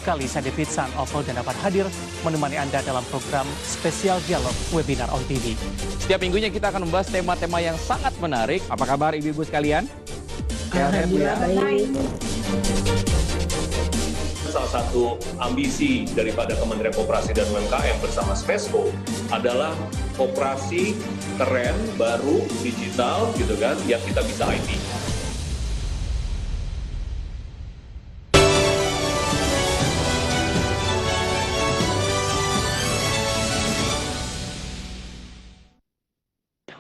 sekali saya David San Oval dan dapat hadir menemani Anda dalam program spesial dialog webinar on TV. Setiap minggunya kita akan membahas tema-tema yang sangat menarik. Apa kabar ibu-ibu sekalian? Alhamdulillah baik. Salah satu ambisi daripada Kementerian Koperasi dan UMKM bersama Spesco adalah koperasi keren, baru, digital gitu kan, yang kita bisa IT.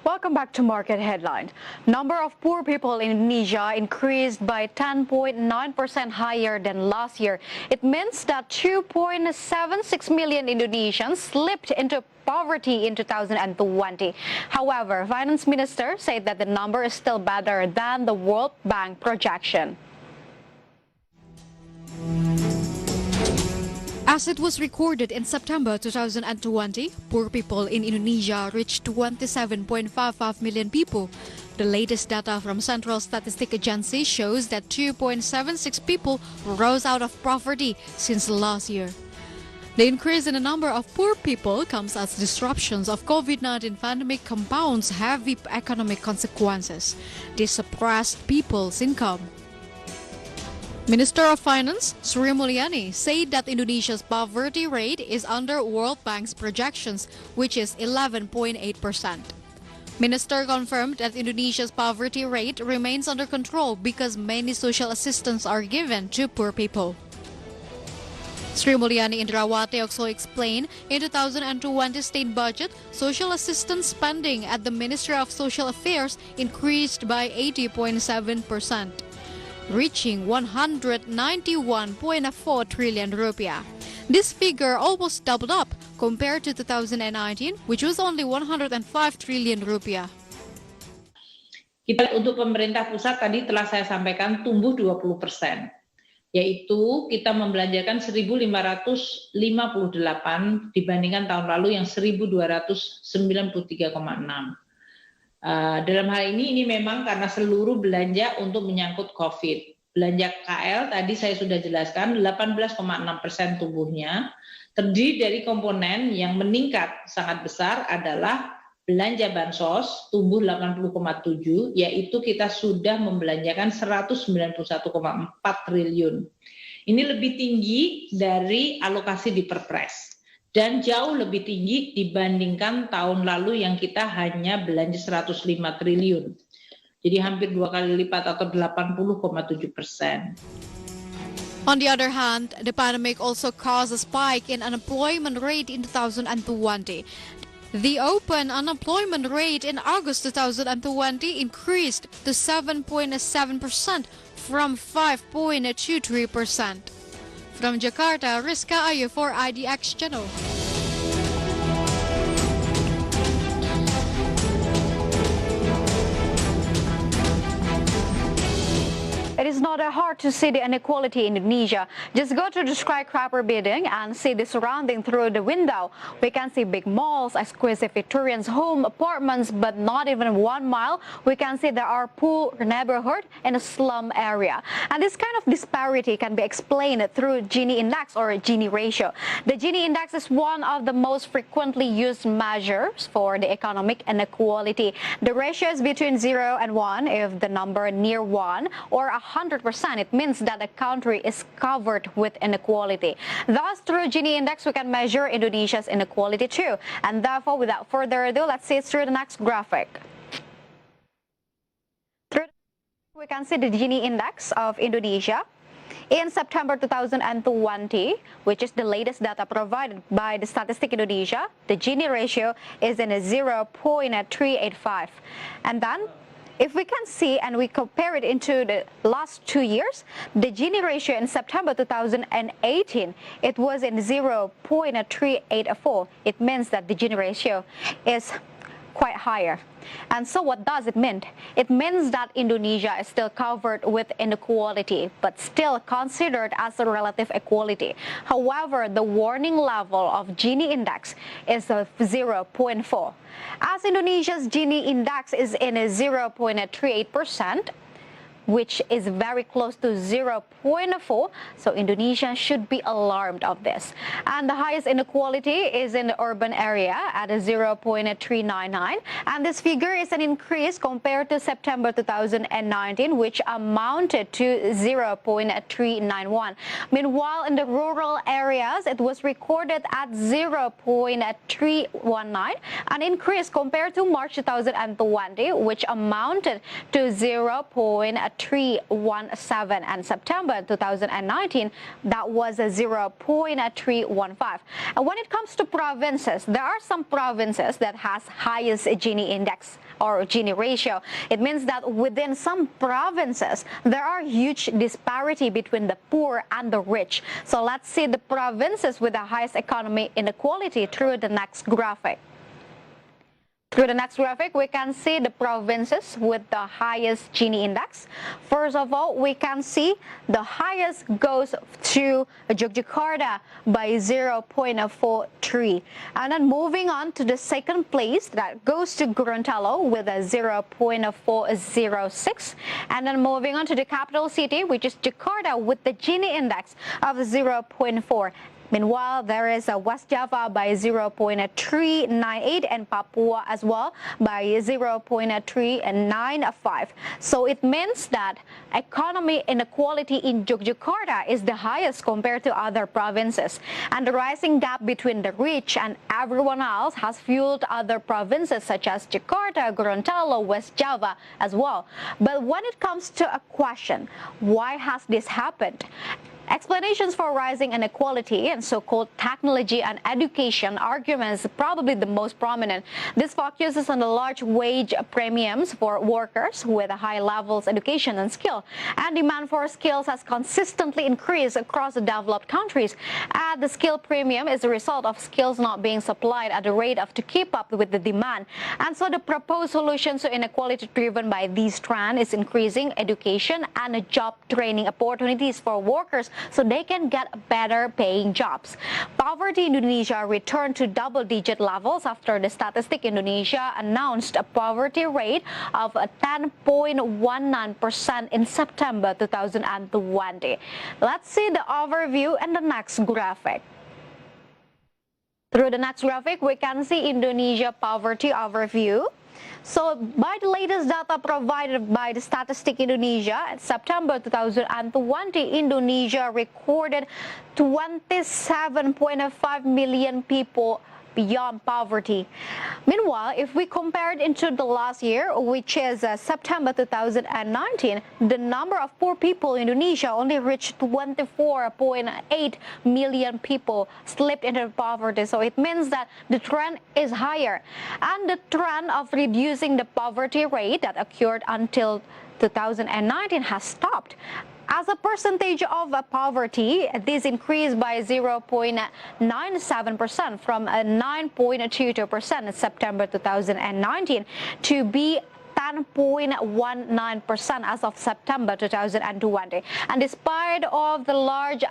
Welcome back to Market Headlines. Number of poor people in Indonesia increased by 10.9% higher than last year. It means that 2.76 million Indonesians slipped into poverty in 2020. However, Finance Minister said that the number is still better than the World Bank projection. As it was recorded in September 2020, poor people in Indonesia reached 27.55 million people. The latest data from Central Statistic Agency shows that 2.76 people rose out of poverty since last year. The increase in the number of poor people comes as disruptions of COVID-19 pandemic compounds heavy economic consequences. This suppressed people's income. Minister of Finance Sri Mulyani said that Indonesia's poverty rate is under World Bank's projections, which is 11.8%. Minister confirmed that Indonesia's poverty rate remains under control because many social assistance are given to poor people. Sri Mulyani Indrawati also explained in 2020 state budget, social assistance spending at the Ministry of Social Affairs increased by 80.7%. Reaching 191.4 trillion rupiah. This figure almost doubled up compared to 2019, which was only 105 trillion rupiah. Kita untuk pemerintah pusat tadi telah saya sampaikan tumbuh 20%, yaitu kita membelanjakan 1.558 dibandingkan tahun lalu yang 1.293,6. Dalam hal ini memang karena seluruh belanja untuk menyangkut COVID. Belanja KL tadi saya sudah jelaskan 18,6% tumbuhnya, terdiri dari komponen yang meningkat sangat besar adalah belanja bansos tumbuh 80,7, yaitu kita sudah membelanjakan 191,4 triliun. Ini lebih tinggi dari alokasi di Perpres. Dan jauh lebih tinggi dibandingkan tahun lalu yang kita hanya belanja 105 triliun. Jadi hampir 2 kali lipat atau 80,7%. On the other hand, the pandemic also caused a spike in unemployment rate in 2020. The open unemployment rate in August 2020 increased to 7.7% from 5.23%. From Jakarta, Rizka Ayu for IDX Channel. It is not that hard to see the inequality in Indonesia. Just go to the skyscraper building and see the surrounding through the window. We can see big malls, exquisite Victorian home, apartments, but not even 1 mile. We can see there are poor neighborhood in a slum area. And this kind of disparity can be explained through Gini index or Gini ratio. The Gini index is one of the most frequently used measures for the economic inequality. The ratio is between 0 and 1. If the number near 1 or 100%, it means that the country is covered with inequality. Thus, through Gini index, we can measure Indonesia's inequality too. And therefore, without further ado, let's see through the next graphic. We can see the Gini index of Indonesia. In September 2020, which is the latest data provided by the Statistic Indonesia, the Gini ratio is in a 0.385. And then, if we can see and we compare it into the last 2 years, the Gini ratio in September 2018, it was in 0.384. It means that the Gini ratio is quite higher. And so what does it mean? It means that Indonesia is still covered with inequality, but still considered as a relative equality. However, the warning level of Gini index is of 0.4. As Indonesia's Gini index is in a 0.38%, which is very close to 0.4. So Indonesia should be alarmed of this. And the highest inequality is in the urban area at 0.399. And this figure is an increase compared to September 2019, which amounted to 0.391. Meanwhile, in the rural areas, it was recorded at 0.319, an increase compared to March 2020, which amounted to 0.317, and September 2019, that was a 0.315. And when it comes to provinces, there are some provinces that has highest Gini index or Gini ratio. It means that within some provinces, there are huge disparity between the poor and the rich. So let's see the provinces with the highest economy inequality through the next graphic. Through the next graphic, we can see the provinces with the highest Gini index. First of all, we can see the highest goes to Yogyakarta by 0.43. And then moving on to the second place, that goes to Gorontalo with a 0.406. And then moving on to the capital city, which is Jakarta, with the Gini index of 0.4. Meanwhile, there is a West Java by 0.398 and Papua as well by 0.395. So it means that economy inequality in Yogyakarta is the highest compared to other provinces. And the rising gap between the rich and everyone else has fueled other provinces such as Jakarta, Gorontalo, West Java as well. But when it comes to a question, why has this happened? Explanations for rising inequality and so-called technology and education arguments probably the most prominent. This focuses on the large wage premiums for workers with high levels education and skill. And demand for skills has consistently increased across the developed countries. And the skill premium is a result of skills not being supplied at the rate of to keep up with the demand. And so the proposed solution to inequality driven by these trends is increasing education and job training opportunities for workers so they can get better paying jobs. Poverty in Indonesia returned to double-digit levels after the Statistic Indonesia announced a poverty rate of 10.19% in September 2020. Let's see the overview in the next graphic. Through the next graphic, we can see Indonesia poverty overview. So, by the latest data provided by the Statistic Indonesia, in September 2020, Indonesia recorded 27.5 million people beyond poverty. Meanwhile, if we compare it into the last year, which is September 2019, the number of poor people in Indonesia only reached 24.8 million people slipped into poverty. So it means that the trend is higher. And the trend of reducing the poverty rate that occurred until 2019 has stopped. As a percentage of poverty, this increased by 0.97% from 9.22% in September 2019 to be 10.19% as of September 2020. And despite of the large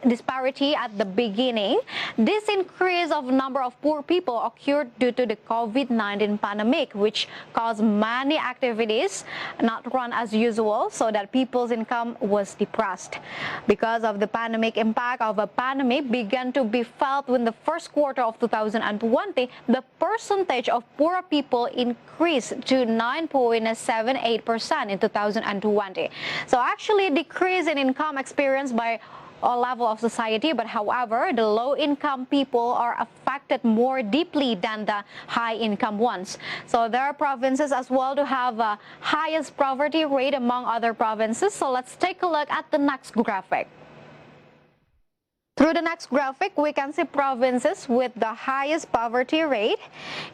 disparity at the beginning, this increase of number of poor people occurred due to the COVID-19 pandemic, which caused many activities not run as usual, so that people's income was depressed. Because of the pandemic, impact of a pandemic began to be felt in the first quarter of 2020. The percentage of poor people increased to 9.78% in 2020. So actually, decrease in income experienced by all level of society, but however, the low-income people are affected more deeply than the high-income ones. So there are provinces as well to have a highest poverty rate among other provinces. So let's take a look at the next graphic. Through the next graphic, we can see provinces with the highest poverty rate.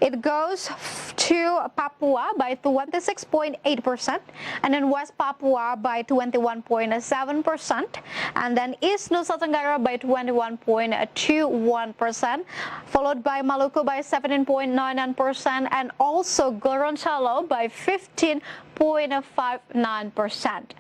It goes to Papua by 26.8%, and then West Papua by 21.7%, and then East Nusa Tenggara by 21.21%, followed by Maluku by 17.99%, and also Gorontalo by 15.59%.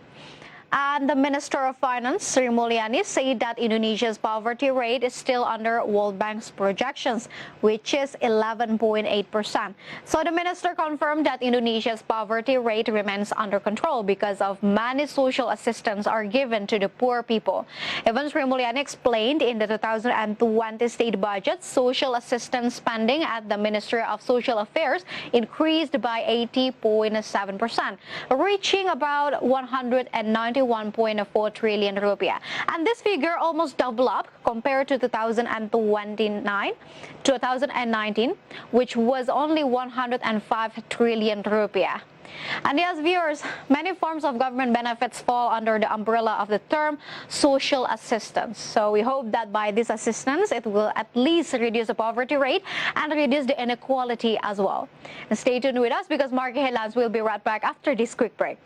And the Minister of Finance, Sri Mulyani, said that Indonesia's poverty rate is still under World Bank's projections, which is 11.8%. So the minister confirmed that Indonesia's poverty rate remains under control because of many social assistance are given to the poor people. Even Sri Mulyani explained in the 2020 state budget, social assistance spending at the Ministry of Social Affairs increased by 80.7%, reaching about 191.4 trillion rupiah. And this figure almost double up compared to 2019, which was only 105 trillion rupiah. And yes, viewers, many forms of government benefits fall under the umbrella of the term social assistance. So we hope that by this assistance, it will at least reduce the poverty rate and reduce the inequality as well. And stay tuned with us because Marquee Headlines will be right back after this quick break.